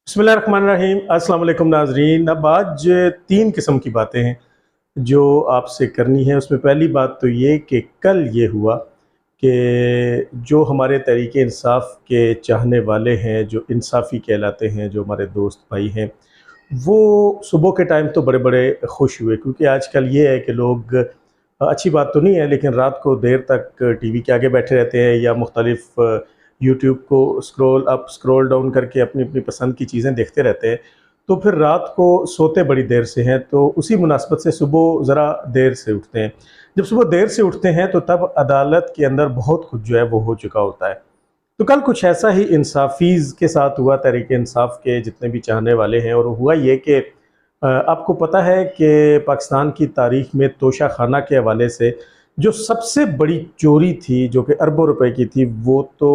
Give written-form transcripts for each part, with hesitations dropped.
बिस्मिल्लाहिर्रहमानिर्रहीम। अस्सलाम वालेकुम नाजरीन। अब आज तीन किस्म की बातें हैं जो आपसे करनी है। उसमें पहली बात तो ये कि कल ये हुआ कि जो हमारे तहरीक इंसाफ के चाहने वाले हैं, जो इंसाफ़ी कहलाते हैं, जो हमारे दोस्त भाई हैं, वो सुबह के टाइम तो बड़े बड़े खुश हुए, क्योंकि आजकल ये है कि लोग अच्छी बात तो नहीं है लेकिन रात को देर तक टीवी के आगे बैठे रहते हैं या मुख्तलिफ यूट्यूब को स्क्रॉल अप स्क्रॉल डाउन करके अपनी अपनी पसंद की चीज़ें देखते रहते हैं। तो फिर रात को सोते बड़ी देर से हैं, तो उसी मुनासबत से सुबह ज़रा देर से उठते हैं। जब सुबह देर से उठते हैं तो तब अदालत के अंदर बहुत कुछ जो है वो हो चुका होता है। तो कल कुछ ऐसा ही इंसाफ़ीज़ के साथ हुआ, तहरीक इंसाफ के जितने भी चाहने वाले हैं। और हुआ ये कि आपको पता है कि पाकिस्तान की तारीख़ में तोशा खाना के हवाले से जो सबसे बड़ी चोरी थी, जो कि अरबों रुपए की थी, वो तो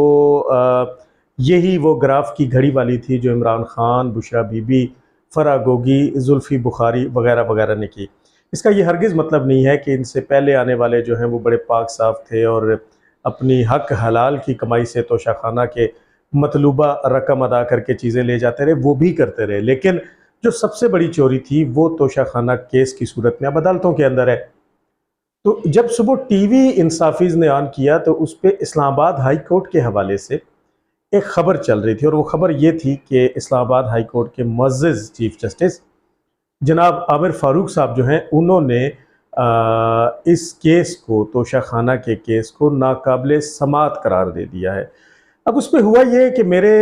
यही वो ग्राफ की घड़ी वाली थी जो इमरान खान, बुशरा बीबी, फ़राह गोगी, जुल्फ़ी बुखारी वगैरह वगैरह ने की। इसका ये हरगिज़ मतलब नहीं है कि इनसे पहले आने वाले जो हैं वो बड़े पाक साफ़ थे और अपनी हक हलाल की कमाई से तोशा खाना के मतलूबा रकम अदा करके चीज़ें ले जाते रहे, वो भी करते रहे। लेकिन जो सबसे बड़ी चोरी थी वो तोशा खाना केस की सूरत में अब अदालतों के अंदर है। तो जब सुबह टीवी इंसाफीज़ ने ऑन किया तो उस पे इस्लामाबाद हाई कोर्ट के हवाले से एक ख़बर चल रही थी, और वो ख़बर ये थी कि इस्लामाबाद हाई कोर्ट के मुअज़्ज़ज़ चीफ जस्टिस जनाब आमिर फ़ारूक साहब जो हैं, उन्होंने इस केस को, तोशा खाना के केस को नाकाबिले समाअत करार दे दिया है। अब उसमें हुआ ये कि मेरे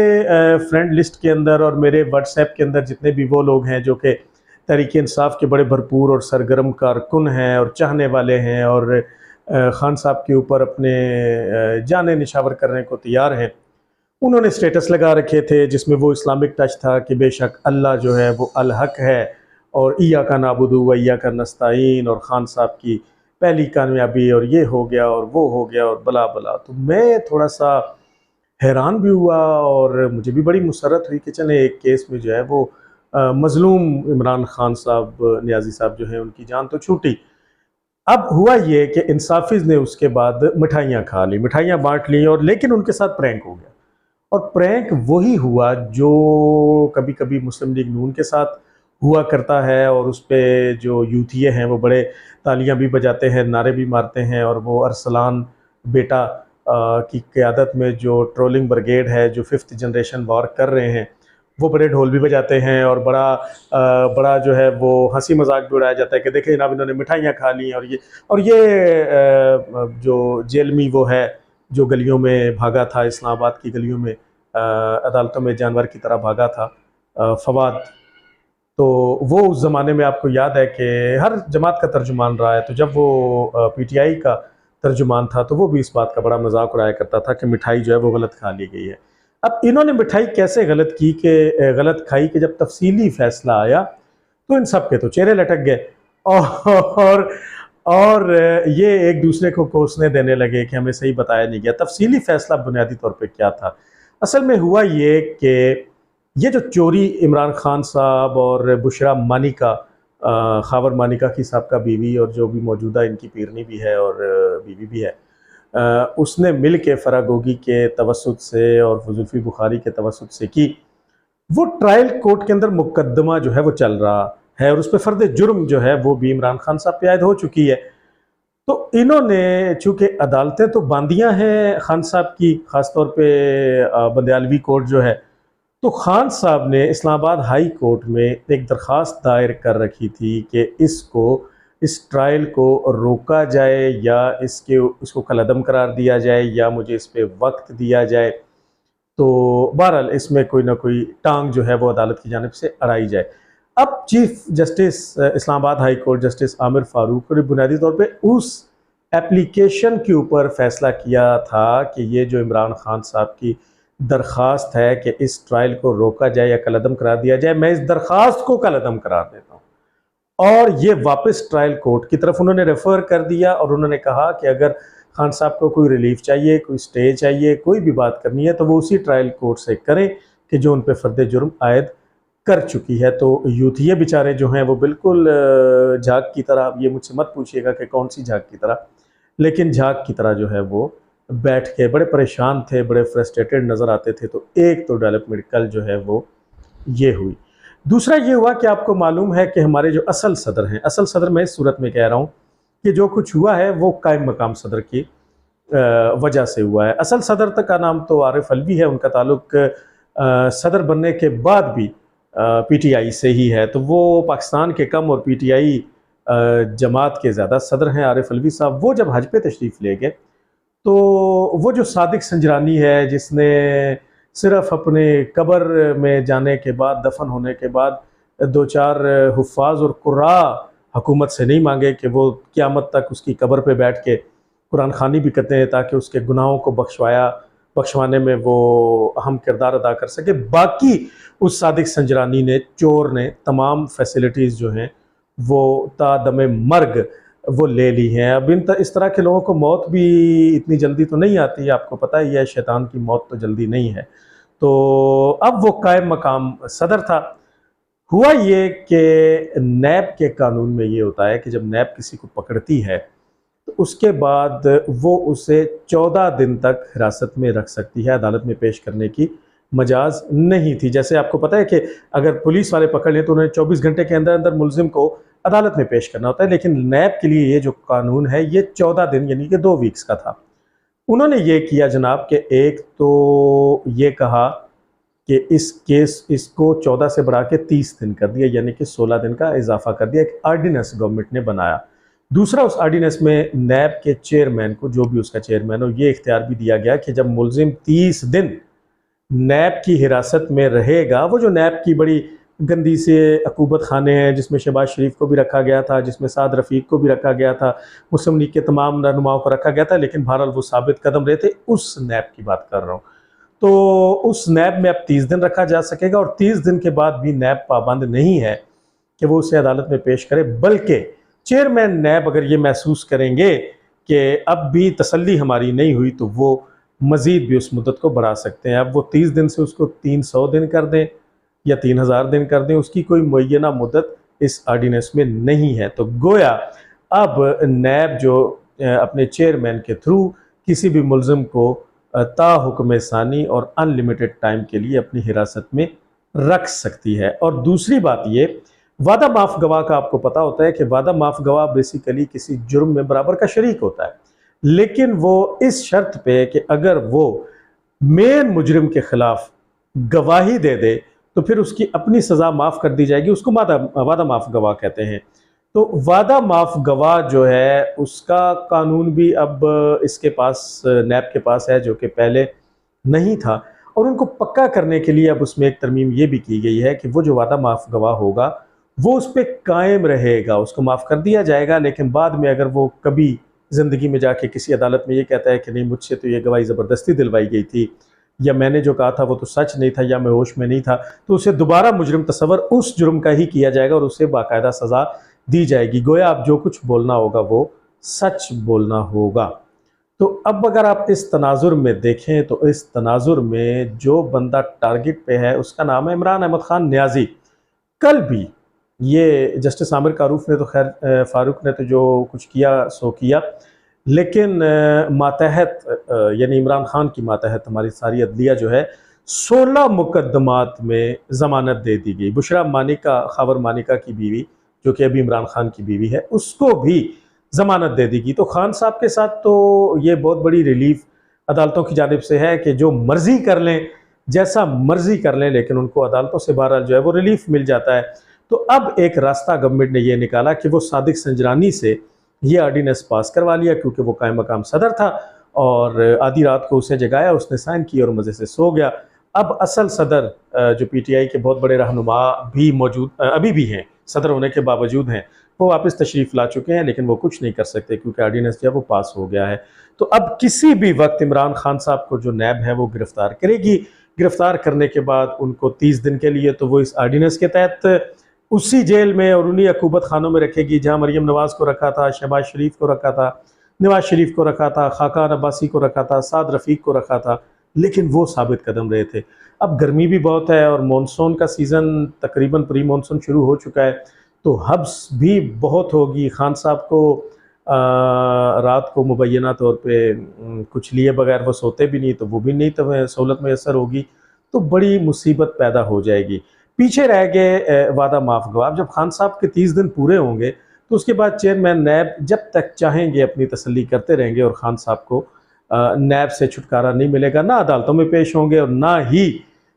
फ्रेंड लिस्ट के अंदर और मेरे व्हाट्सएप के अंदर जितने भी वो लोग हैं जो कि तहरीक इंसाफ के बड़े भरपूर और सरगर्म कारकुन हैं और चाहने वाले हैं और खान साहब के ऊपर अपने जाने निछावर करने को तैयार हैं, उन्होंने स्टेटस लगा रखे थे जिसमें वो इस्लामिक टच था कि बेशक अल्लाह जो है वो अल हक है और इय्या का नाबुदु व इय्या का नस्ताईन, और खान साहब की पहली कामयाबी और ये हो गया और वो हो गया और बला बला। तो मैं थोड़ा सा हैरान भी हुआ और मुझे भी बड़ी मुसरत हुई कि चले एक केस में जो है वो मज़लूम इमरान खान साहब, नियाज़ी साहब जो हैं, उनकी जान तो छूटी। अब हुआ ये कि इंसाफीज़ ने उसके बाद मिठाइयाँ खा ली, मिठाइयाँ बाँट ली, और लेकिन उनके साथ प्रैंक हो गया। और प्रैंक वही हुआ जो कभी कभी मुस्लिम लीग नून के साथ हुआ करता है, और उस पर जो यूथिये हैं वो बड़े तालियां भी बजाते हैं, नारे भी मारते हैं, और वो अरसलान बेटा की क़यादत में जो ट्रोलिंग ब्रिगेड है, जो 5th जनरेशन वॉर कर रहे हैं, वो बड़े ढोल भी बजाते हैं और बड़ा जो है वो हंसी मजाक भी उड़ाया जाता है कि देखें जनाब इन्होंने मिठाइयाँ खा ली। और ये जो जेलमी वो है जो गलियों में भागा था, इस्लामाबाद की गलियों में अदालतों में जानवर की तरह भागा था, फवाद, तो वो उस ज़माने में आपको याद है कि हर जमात का तर्जुमान रहा है। तो जब वो पीटीआई का तर्जुमान था तो वो भी इस बात का बड़ा मजाक उड़ाया करता था कि मिठाई जो है वो गलत खा ली गई है। अब इन्होंने मिठाई कैसे गलत की कि गलत खाई कि जब तफसीली फैसला आया तो इन सब के तो चेहरे लटक गए और और ये एक दूसरे को कोसने देने लगे कि हमें सही बताया नहीं गया। तफसीली फैसला बुनियादी तौर पे क्या था? असल में हुआ ये कि ये जो चोरी इमरान खान साहब और बुशरा मानिका, खावर मानिका की साहबका बीवी और जो भी मौजूदा इनकी पीरनी भी है और बीवी भी है, उसने मिल के फ़राह गोगी के तवस्सुत से और जुल्फ़ी बुखारी के तवस्सुत से की। वो ट्रायल कोर्ट के अंदर मुकदमा जो है वो चल रहा है और उस पर फ़र्द जुर्म जो है वो भी इमरान खान साहब पे आयद हो चुकी है। तो इन्होंने, चूँकि अदालतें तो बांदियाँ हैं खान साहब की, ख़ास तौर पे बंदियालवी कोर्ट जो है, तो खान साहब ने इस्लामाबाद हाई कोर्ट में एक दरख्वास्त दायर कर रखी थी कि इस ट्रायल को रोका जाए या इसको कलअदम करार दिया जाए या मुझे इस पे वक्त दिया जाए। तो बहरहाल इसमें कोई ना कोई टांग जो है वो अदालत की जानिब से अड़ाई जाए। अब chief justice Islamabad high court justice Aamir Farooq ने बुनियादी तौर पे उस एप्लीकेशन के ऊपर फ़ैसला किया था कि ये जो इमरान खान साहब की दरख्वास्त है कि इस ट्रायल को रोका जाए या कलअदम करार दिया जाए, मैं इस दरख्वास्त को कलअदम करार देता हूँ। और ये वापस ट्रायल कोर्ट की तरफ उन्होंने रेफ़र कर दिया और उन्होंने कहा कि अगर खान साहब को कोई रिलीफ चाहिए, कोई स्टे चाहिए, कोई भी बात करनी है तो वो उसी ट्रायल कोर्ट से करें कि जो उन पर फ़र्द जुर्म आयद कर चुकी है। तो यूथिये बेचारे जो हैं वो बिल्कुल झाग की तरह, ये मुझसे मत पूछिएगा कि कौन सी झाग की तरह, लेकिन झाग की तरह जो है वो बैठ के बड़े परेशान थे, बड़े फ्रस्ट्रेटेड नज़र आते थे। तो एक तो डेवलपमेंट कल जो है वो ये हुई। दूसरा ये हुआ कि आपको मालूम है कि हमारे जो असल सदर हैं, असल सदर मैं इस सूरत में कह रहा हूँ कि जो कुछ हुआ है वो कायम मकाम सदर की वजह से हुआ है। असल सदर तक का नाम तो आरिफ अलवी है, उनका ताल्लुक सदर बनने के बाद भी पीटीआई से ही है, तो वो पाकिस्तान के कम और पीटीआई जमात के ज़्यादा सदर हैं आरिफ अलवी साहब। वो जब हज पे तशरीफ़ ले गए तो वो जो सादिक संजरानी है जिसने सिर्फ अपने कब्र में जाने के बाद, दफन होने के बाद दो चार हुफ़ाज़ और कुर्रा हुकूमत से नहीं मांगे कि वो क़यामत तक उसकी कब्र पे बैठ के कुरान ख़वानी भी करते हैं ताकि उसके गुनाहों को बख्शवाने में वो अहम किरदार अदा कर सके। बाकी उस सादिक संजरानी ने, चोर ने, तमाम फैसिलिटीज़ जो हैं वो तादमे मर्ग वो ले ली हैं। अब इस तरह के लोगों को मौत भी इतनी जल्दी तो नहीं आती, आपको पता ही है, शैतान की मौत तो जल्दी नहीं है। तो अब वो कायम मकाम सदर था। हुआ ये कि नैब के कानून में ये होता है कि जब नैब किसी को पकड़ती है तो उसके बाद वो उसे 14 दिन तक हिरासत में रख सकती है, अदालत में पेश करने की मजाज नहीं थी। जैसे आपको पता है कि अगर पुलिस वाले पकड़ लें तो उन्हें 24 घंटे के अंदर अंदर मुलजिम को अदालत में पेश करना होता है, लेकिन नैब के लिए ये जो कानून है ये 14 दिन यानी कि 2 वीक्स का था। उन्होंने ये किया जनाब कि एक तो ये कहा कि इसको 14 से बढ़ा के 30 दिन कर दिया, यानी कि 16 दिन का इजाफा कर दिया। एक आर्डिनेंस गवर्नमेंट ने बनाया। दूसरा, उस आर्डिनेंस में नैब के चेयरमैन को, जो भी उसका चेयरमैन हो, ये इख्तियार भी दिया गया कि जब मुलजिम 30 दिन नैब की हिरासत में रहेगा, वो जो नैब की बड़ी गंदी से अकूबत खाने हैं जिसमें शहबाज शरीफ को भी रखा गया था, जिसमें साद रफ़ीक को भी रखा गया था, मुस्लिम लीग के तमाम रहनुमाओं को रखा गया था, लेकिन बहरहाल वो साबित कदम रहे थे, उस नैब की बात कर रहा हूँ। तो उस नैब में अब 30 दिन रखा जा सकेगा और 30 दिन के बाद भी नैब पाबंद नहीं है कि वो उसे अदालत में पेश करे, बल्कि चेयरमैन नैब अगर ये महसूस करेंगे कि अब भी तसल्ली हमारी नहीं हुई तो वो मज़ीद भी उस मुद्दत को बढ़ा सकते हैं। अब वो 30 दिन से उसको 300 दिन कर दें या 3000 दिन कर दें, उसकी कोई मुय्यना मुद्दत इस आर्डिनेंस में नहीं है। तो गोया अब नैब जो अपने चेयरमैन के थ्रू किसी भी मुलजिम को ताहुक्म सानी और अनलिमिटेड टाइम के लिए अपनी हिरासत में रख सकती है। और दूसरी बात ये, वादा माफ़ गवाह का आपको पता होता है कि वादा माफ़ गवाह बेसिकली किसी जुर्म में बराबर का शरीक होता है, लेकिन वो इस शर्त पे कि अगर वो मेन मुजरिम के खिलाफ गवाही दे दे तो फिर उसकी अपनी सज़ा माफ़ कर दी जाएगी, उसको वादा माफ़ गवाह कहते हैं। तो वादा माफ़ गवाह जो है उसका कानून भी अब इसके पास, नैब के पास है, जो कि पहले नहीं था। और उनको पक्का करने के लिए अब उसमें एक तरमीम ये भी की गई है कि वो जो वादा माफ़ गवाह होगा वो उस पर कायम रहेगा, उसको माफ़ कर दिया जाएगा, लेकिन बाद में अगर वो कभी ज़िंदगी में जाके किसी अदालत में ये कहता है कि नहीं, मुझसे तो ये गवाही ज़बरदस्ती दिलवाई गई थी, या मैंने जो कहा था वो तो सच नहीं था, या मैं होश में नहीं था, तो उसे दोबारा मुजरिम तस्वर उस जुर्म का ही किया जाएगा और उसे बाकायदा सज़ा दी जाएगी। गोया आप जो कुछ बोलना होगा वो सच बोलना होगा। तो अब अगर आप इस तनाजुर में देखें तो इस तनाजुर में जो बंदा टारगेट पे है उसका नाम है इमरान अहमद खान न्याजी। कल भी ये जस्टिस आमिर कारूफ ने तो खैर फ़ारूक ने तो जो कुछ किया सो किया, लेकिन मातहत यानी इमरान खान की मातहत हमारी सारी अदलिया जो है 16 मुकदमात में ज़मानत दे दी गई। बुशरा मानिका, खबर मानिका की बीवी जो कि अभी इमरान खान की बीवी है, उसको भी ज़मानत दे दी गई। तो खान साहब के साथ तो ये बहुत बड़ी रिलीफ अदालतों की जानिब से है कि जो मर्ज़ी कर लें, जैसा मर्ज़ी कर लें, लेकिन उनको अदालतों से बहरहाल जो है वो रिलीफ मिल जाता है। तो अब एक रास्ता गवर्नमेंट ने यह निकाला कि वो सादिक संजरानी से ये आर्डिनेंस पास करवा लिया, क्योंकि वो कायम मकाम सदर था और आधी रात को उसे जगाया, उसने साइन किया और मज़े से सो गया। अब असल सदर जो पीटीआई के बहुत बड़े रहनुमा भी मौजूद अभी भी हैं, सदर होने के बावजूद हैं, वो वापस तशरीफ़ ला चुके हैं, लेकिन वो कुछ नहीं कर सकते क्योंकि आर्डिनेंस जो है वो पास हो गया है। तो अब किसी भी वक्त इमरान खान साहब को जो नैब है वो गिरफ़्तार करेगी। गिरफ़्तार करने के बाद उनको 30 दिन के लिए तो वो इस आर्डिनेंस के तहत उसी जेल में और उन्हीं अकूबत खानों में रखेगी जहाँ मरियम नवाज़ को रखा था, शहबाज शरीफ को रखा था, नवाज शरीफ को रखा था, खाकान अब्बासी को रखा था, साद रफ़ीक को रखा था, लेकिन वो साबित कदम रहे थे। अब गर्मी भी बहुत है और मानसून का सीज़न तकरीबन प्री मानसून शुरू हो चुका है, तो हब्स भी बहुत होगी। खान साहब को रात को मुबैना तौर पे कुछ लिए बगैर वो सोते भी नहीं, तो वो भी नहीं तो सहूलत मैसर होगी, तो बड़ी मुसीबत पैदा हो जाएगी। पीछे रह गए वादा माफ गवा। जब खान साहब के 30 दिन पूरे होंगे तो उसके बाद चेयरमैन नैब जब तक चाहेंगे अपनी तसल्ली करते रहेंगे और खान साहब को नैब से छुटकारा नहीं मिलेगा, ना अदालतों में पेश होंगे और ना ही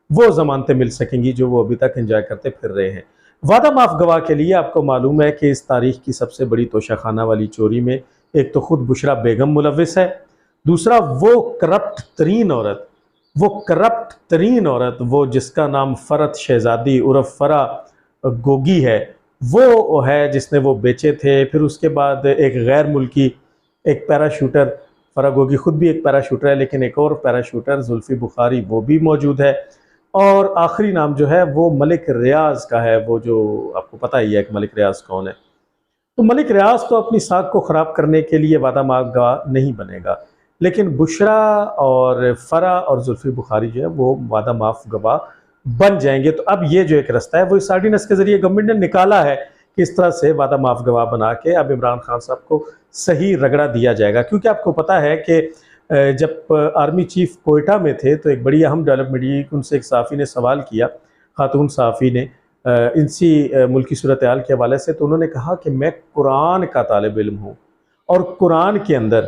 वो जमानतें मिल सकेंगी जो वो अभी तक एंजॉय करते फिर रहे हैं। वादा माफ गवाह के लिए आपको मालूम है कि इस तारीख की सबसे बड़ी तोशाखाना वाली चोरी में एक तो खुद बुशरा बेगम मुलविस है, दूसरा वो करप्ट तरीन औरत वो जिसका नाम फरत शहजादी उर्फ फरा गोगी है, वो है जिसने वो बेचे थे। फिर उसके बाद एक गैर मुल्की एक पैराशूटर, फरा गोगी खुद भी एक पैराशूटर है, लेकिन एक और पैराशूटर जुल्फी बुखारी वो भी मौजूद है। और आखिरी नाम जो है वो मलिक रियाज का है, वो जो आपको पता ही है कि मलिक रियाज कौन है। तो मलिक रियाज तो अपनी साख को ख़राब करने के लिए वादा माफ गवाह नहीं बनेगा, लेकिन बुशरा और फरा और जुल्फी बुखारी जो है वो वादा माफ गवाह बन जाएंगे। तो अब ये जो एक रास्ता है वो इस आर्डिनेंस के जरिए गवर्नमेंट ने निकाला है कि इस तरह से वादा माफ गवाह बना के अब इमरान खान साहब को सही रगड़ा दिया जाएगा। क्योंकि आपको पता है कि जब आर्मी चीफ कोयटा में थे तो एक बड़ी अहम डेवलपमेंट ये, उनसे एक सहाफ़ी ने सवाल किया, खातून सहाफ़ी ने इसी मुल्की सूरत हाल के हवाले से, तो उन्होंने कहा कि मैं कुरान का तालिब इल्म हूँ और कुरान के अंदर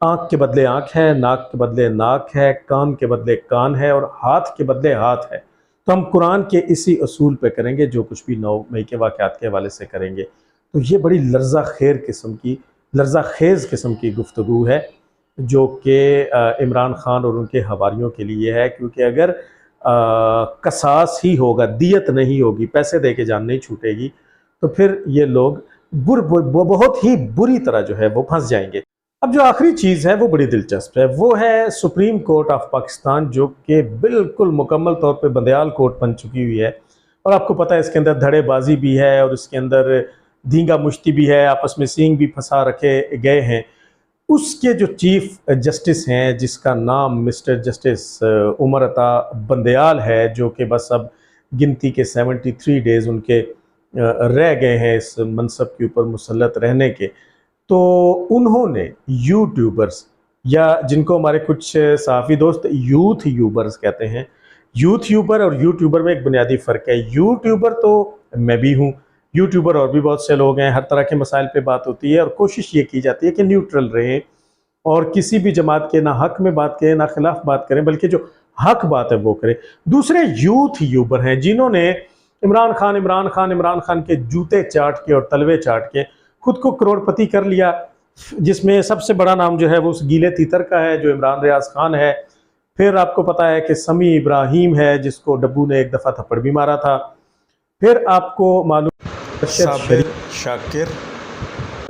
आँख के बदले आँख है, नाक के बदले नाक है, कान के बदले कान है और हाथ के बदले हाथ है। तो हम कुरान के इसी असूल पे करेंगे जो कुछ भी 9 मई के वाक़यात के हवाले से करेंगे। तो ये बड़ी लर्ज़ा खेज़ किस्म की गुफ्तगू है जो कि इमरान खान और उनके हवारियों के लिए है। क्योंकि अगर कसास ही होगा, दियत नहीं होगी, पैसे दे के जान नहीं छूटेगी, तो फिर ये लोग बहुत ही बुरी तरह जो है वो फंस जाएंगे। अब जो आखिरी चीज़ है वो बड़ी दिलचस्प है, वो है सुप्रीम कोर्ट ऑफ पाकिस्तान, जो कि बिल्कुल मुकम्मल तौर पे बंदयाल कोर्ट बन चुकी हुई है। और आपको पता है इसके अंदर धड़ेबाजी भी है और इसके अंदर धींगा मुश्ती भी है, आपस में सींग भी फंसा रखे गए हैं। उसके जो चीफ जस्टिस हैं, जिसका नाम मिस्टर जस्टिस उमर अता बंदयाल है, जो कि बस अब गिनती के 73 डेज़ उनके रह गए हैं इस मनसब के ऊपर मुसल्लत रहने के। तो उन्होंने यूट्यूबर्स, या जिनको हमारे कुछ सहाफ़ी दोस्त यूथ यूबर्स कहते हैं, यूथ यूबर और यूट्यूबर में एक बुनियादी फ़र्क है। यूट्यूबर तो मैं भी हूँ, यूट्यूबर और भी बहुत से लोग हैं, हर तरह के मसाइल पे बात होती है और कोशिश ये की जाती है कि न्यूट्रल रहें और किसी भी जमात के ना हक में बात करें ना खिलाफ बात करें, बल्कि जो हक बात है वो करें। दूसरे यूथ यूबर हैं जिन्होंने इमरान खान के जूते चाट के और तलवे चाट के खुद को करोड़पति कर लिया, जिसमें सबसे बड़ा नाम जो है वो उस गीले तीतर का है जो इमरान रियाज खान है। फिर आपको पता है कि समी इब्राहिम है जिसको डब्बू ने एक दफ़ा थप्पड़ भी मारा था। फिर आपको मालूम शाकिर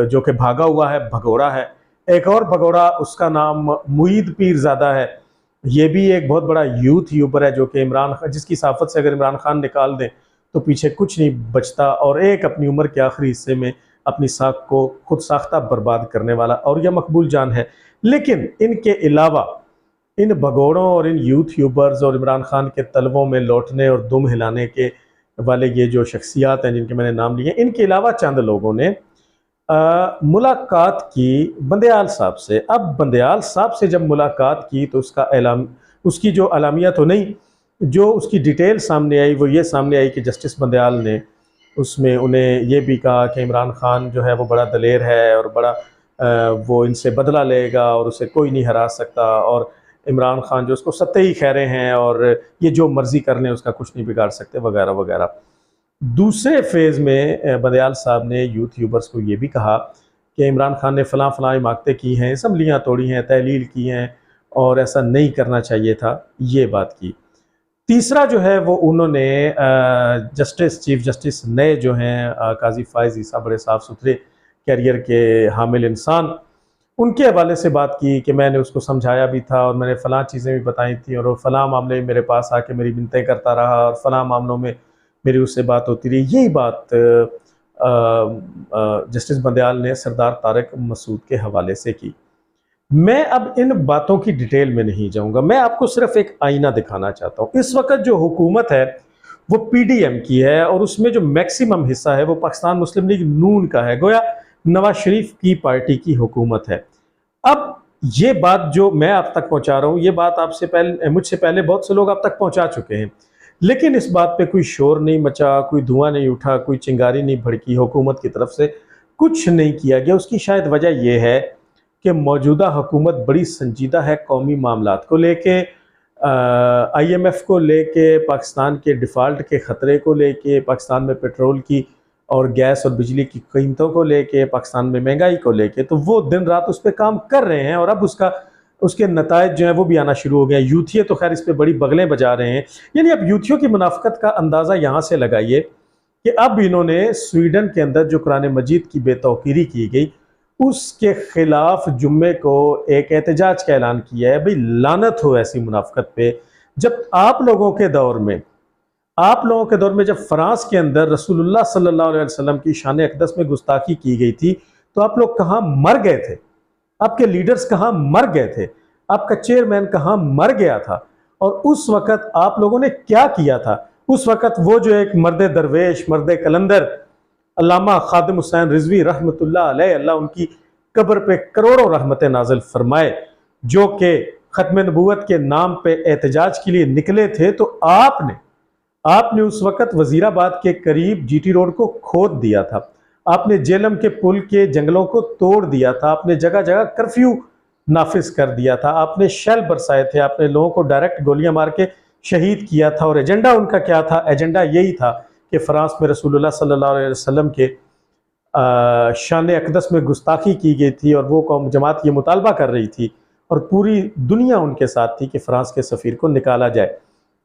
जो कि भागा हुआ है, भगोड़ा है। एक और भगोड़ा, उसका नाम मुईद पीरज़ादा है, ये भी एक बहुत बड़ा यूथ यूबर है जो कि इमरान खान, जिसकी साफत से अगर इमरान खान निकाल दें तो पीछे कुछ नहीं बचता, और एक अपनी उम्र के आखिरी हिस्से में अपनी साख को खुद साख्ता बर्बाद करने वाला और यह मकबूल जान है। लेकिन इनके अलावा इन भगोड़ों और इन यूथ यूबर्स और इमरान खान के तलवों में लौटने और दुम हिलाने के वाले ये जो शख्सियात हैं जिनके मैंने नाम लिए, इनके अलावा चंद लोगों ने मुलाकात की बंदयाल साहब से। अब बंदयाल साहब से जब मुलाकात की तो उसकी जो अलामिया तो नहीं, जो उसकी डिटेल सामने आई वो ये सामने आई कि जस्टिस बंदयाल ने उसमें उन्हें ये भी कहा कि इमरान खान जो है वो बड़ा दलेर है और बड़ा वो इनसे बदला लेगा और उसे कोई नहीं हरा सकता, और इमरान खान जो उसको सत्ते ही खैरे हैं और ये जो मर्ज़ी कर लें उसका कुछ नहीं बिगाड़ सकते, वगैरह वगैरह। दूसरे फेज़ में बंदयाल साहब ने यूथ यूबर्स को ये भी कहा कि इमरान खान ने फ़लाँ इमारतें की हैं, असम्बलियाँ तोड़ी हैं, तहलील की हैं और ऐसा नहीं करना चाहिए था, ये बात की। तीसरा जो है वो उन्होंने चीफ जस्टिस नए जो हैं काजी फ़ाइज़ ईसा, बड़े साफ़ सुथरे कैरियर के हामिल इंसान, उनके हवाले से बात की कि मैंने उसको समझाया भी था और मैंने फ़लाँ चीज़ें भी बताई थी और वो फ़लाँ मामले में मेरे पास आके मेरी मिन्नतें करता रहा और फ़लाँ मामलों में मेरी उससे बात होती रही। यही बात जस्टिस बंदयाल ने सरदार तारिक मसूद के हवाले से की। मैं अब इन बातों की डिटेल में नहीं जाऊंगा, मैं आपको सिर्फ एक आईना दिखाना चाहता हूँ। इस वक्त जो हुकूमत है वो पीडीएम की है और उसमें जो मैक्सिमम हिस्सा है वो पाकिस्तान मुस्लिम लीग नून का है, गोया नवाज शरीफ की पार्टी की हुकूमत है। अब ये बात जो मैं आप तक पहुँचा रहा हूँ, ये बात मुझसे पहले बहुत से लोग आप तक पहुँचा चुके हैं, लेकिन इस बात पे कोई शोर नहीं मचा, कोई धुआं नहीं उठा, कोई चिंगारी नहीं भड़की, हुकूमत की तरफ से कुछ नहीं किया गया। उसकी शायद वजह यह है कि मौजूदा हुकूमत बड़ी संजीदा है कौमी मामलात को लेके, IMF को लेके, पाकिस्तान के डिफ़ॉल्ट के ख़तरे को लेके, पाकिस्तान में पेट्रोल की और गैस और बिजली की कीमतों को लेके, पाकिस्तान में महंगाई को लेके। तो वो दिन रात उस पर काम कर रहे हैं और अब उसके नतायज जो हैं वो भी आना शुरू हो गए। यूथिये तो खैर इस पर बड़ी बगलें बजा रहे हैं। यानी अब यूथियों की मुनाफ़क़त का अंदाज़ा यहाँ से लगाइए कि अब इन्होंने स्वीडन के अंदर जो कुरान मजीद की बेतौकीरी की गई उसके ख़िलाफ़ जुम्मे को एक एहतजाज का ऐलान किया है। भाई लानत हो ऐसी मुनाफ़क़त पे। जब आप लोगों के दौर में जब फ्रांस के अंदर रसूलुल्लाह सल्लल्लाहु अलैहि वसल्लम की शान अक़दस में गुस्ताखी की गई थी, तो आप लोग कहाँ मर गए थे? आपके लीडर्स कहाँ मर गए थे? आपका चेयरमैन कहाँ मर गया था? और उस वक़्त आप लोगों ने क्या किया था? उस वक़्त वो जो एक मर्द दरवेश, मर्द कलंदर अल्लामा खादिम हुसैन रिजवी रहमतुल्लाह अलैह, अल्लाह उनकी कब्र पे करोड़ों रहमतें नाज़िल फरमाए, जो कि ख़त्म नबूवत के नाम पे एहतजाज के लिए निकले थे, तो आपने उस वक़्त वज़ीराबाद के करीब GT रोड को खोद दिया था। आपने जेलम के पुल के जंगलों को तोड़ दिया था। आपने जगह जगह कर्फ्यू नाफिज कर दिया था। आपने शेल बरसाए थे। आपने लोगों को डायरेक्ट गोलियां मार के शहीद किया था। और एजेंडा उनका क्या था? एजेंडा यही था कि फ्रांस में रसूलुल्लाह सल्लल्लाहु अलैहि वसल्लम के शान अक़दस में गुस्ताखी की गई थी और वो कौम जमात ये मुतालबा कर रही थी और पूरी दुनिया उनके साथ थी कि फ्रांस के सफ़ीर को निकाला जाए।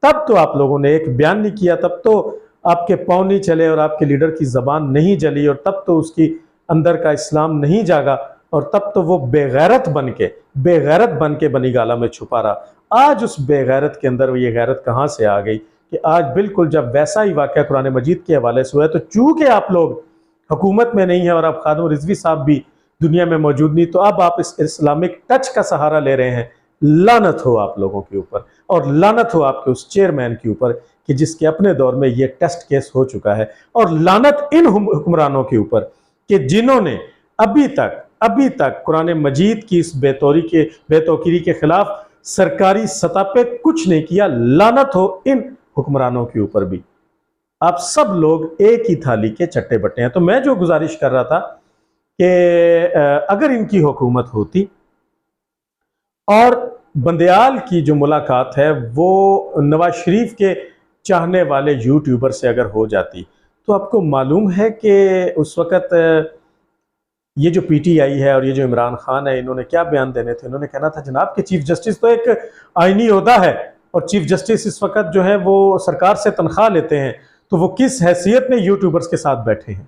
तब तो आप लोगों ने एक बयान नहीं किया, तब तो आपके पाँव नहीं चले और आपके लीडर की ज़बान नहीं जली और तब तो उसकी अंदर का इस्लाम नहीं जागा और तब तो वो बेगैरत बन के बनी गाला में छुपा रहा। आज उस बेगैरत के अंदर ये गैरत कहाँ से आ गई कि आज बिल्कुल जब वैसा ही वाक़या कुरान मजीद के हवाले से हुआ है, तो चूँकि आप लोग हुकूमत में नहीं है और अब खादिम रिजवी साहब भी दुनिया में मौजूद नहीं, तो अब आप इस इस्लामिक टच का सहारा ले रहे हैं। लानत हो आप लोगों के ऊपर और लानत हो आपके उस चेयरमैन के ऊपर कि जिसके अपने दौर में ये टेस्ट केस हो चुका है। और लानत इन हुक्मरानों के ऊपर कि जिन्होंने अभी तक कुरान मजीद की इस बेतौकीरी के खिलाफ सरकारी सतह पे कुछ नहीं किया। लानत हो इन हुक्मरानों के ऊपर भी। आप सब लोग एक ही थाली के चट्टे बट्टे हैं। तो मैं जो गुजारिश कर रहा था कि अगर इनकी हुकूमत होती और बंदयाल की जो मुलाकात है वो नवाज शरीफ के चाहने वाले यूट्यूबर से अगर हो जाती, तो आपको मालूम है कि उस वक़्त ये जो PTI है और ये जो इमरान खान है, इन्होंने क्या बयान देने थे? इन्होंने कहना था जनाब कि चीफ जस्टिस तो एक आईनी ओहदा है और चीफ जस्टिस इस वक्त जो है वो सरकार से तनख्वाह लेते हैं, तो वो किस हैसियत में यूट्यूबर्स के साथ बैठे हैं।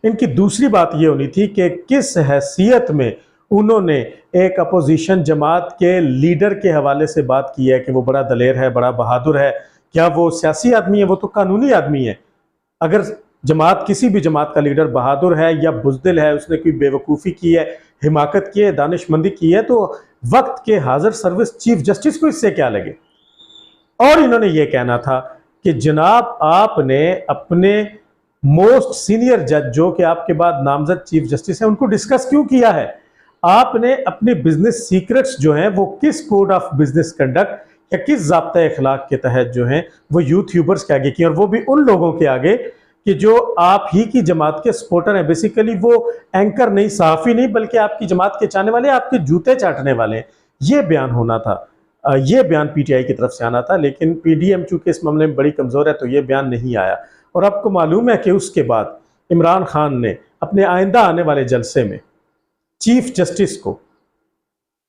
इनकी दूसरी बात ये होनी थी कि किस हैसियत में उन्होंने एक अपोजिशन जमात के लीडर के हवाले से बात की है कि वो बड़ा दलेर है, बड़ा बहादुर है। क्या वो सियासी आदमी है? वो तो कानूनी आदमी है। अगर किसी भी जमात का लीडर बहादुर है या बुज़दिल है, उसने कोई बेवकूफ़ी की है, हिमाकत की है, दानिशमंदी की है, तो वक्त के हाजिर सर्विस चीफ जस्टिस को इससे क्या लगे। और इन्होंने ये कहना था कि जनाब आपने अपने मोस्ट सीनियर जज जो कि आपके बाद नामजद चीफ जस्टिस है, उनको डिस्कस क्यों किया है? आपने अपने बिजनेस सीक्रेट्स जो हैं वो किस कोड ऑफ बिजनेस कंडक्ट या किस ज़ाब्ता अखलाक के तहत जो हैं वो यूट्यूबर्स के आगे किए, और वो भी उन लोगों के आगे कि जो आप ही की जमात के सपोर्टर हैं। बेसिकली वो एंकर नहीं, सहाफ़ी नहीं, बल्कि आपकी जमात के चाहने वाले, आपके जूते चाटने वाले। ये बयान होना था, ये बयान PTI की तरफ से आना था, लेकिन PDM चूँकि इस मामले में बड़ी कमज़ोर है तो ये बयान नहीं आया। और आपको मालूम है कि उसके बाद इमरान खान ने अपने आइंदा आने वाले जलसे में चीफ जस्टिस को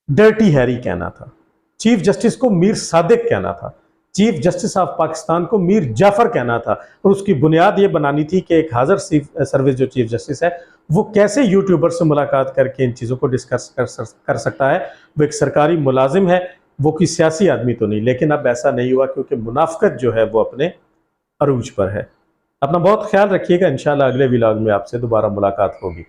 डर्टी हैरी कहना था, चीफ जस्टिस को मीर सादिक कहना था, चीफ जस्टिस ऑफ पाकिस्तान को मीर जाफर कहना था। और उसकी बुनियाद ये बनानी थी कि एक हाजिर सर्विस जो चीफ जस्टिस है वो कैसे यूट्यूबर से मुलाकात करके इन चीज़ों को डिस्कस कर सकता है। वो एक सरकारी मुलाजिम है, वो कोई सियासी आदमी तो नहीं। लेकिन अब ऐसा नहीं हुआ क्योंकि मुनाफिकत जो है वो अपने अरूज पर है। अपना बहुत ख्याल रखिएगा। इंशाल्लाह अगले व्लॉग में आपसे दोबारा मुलाकात होगी।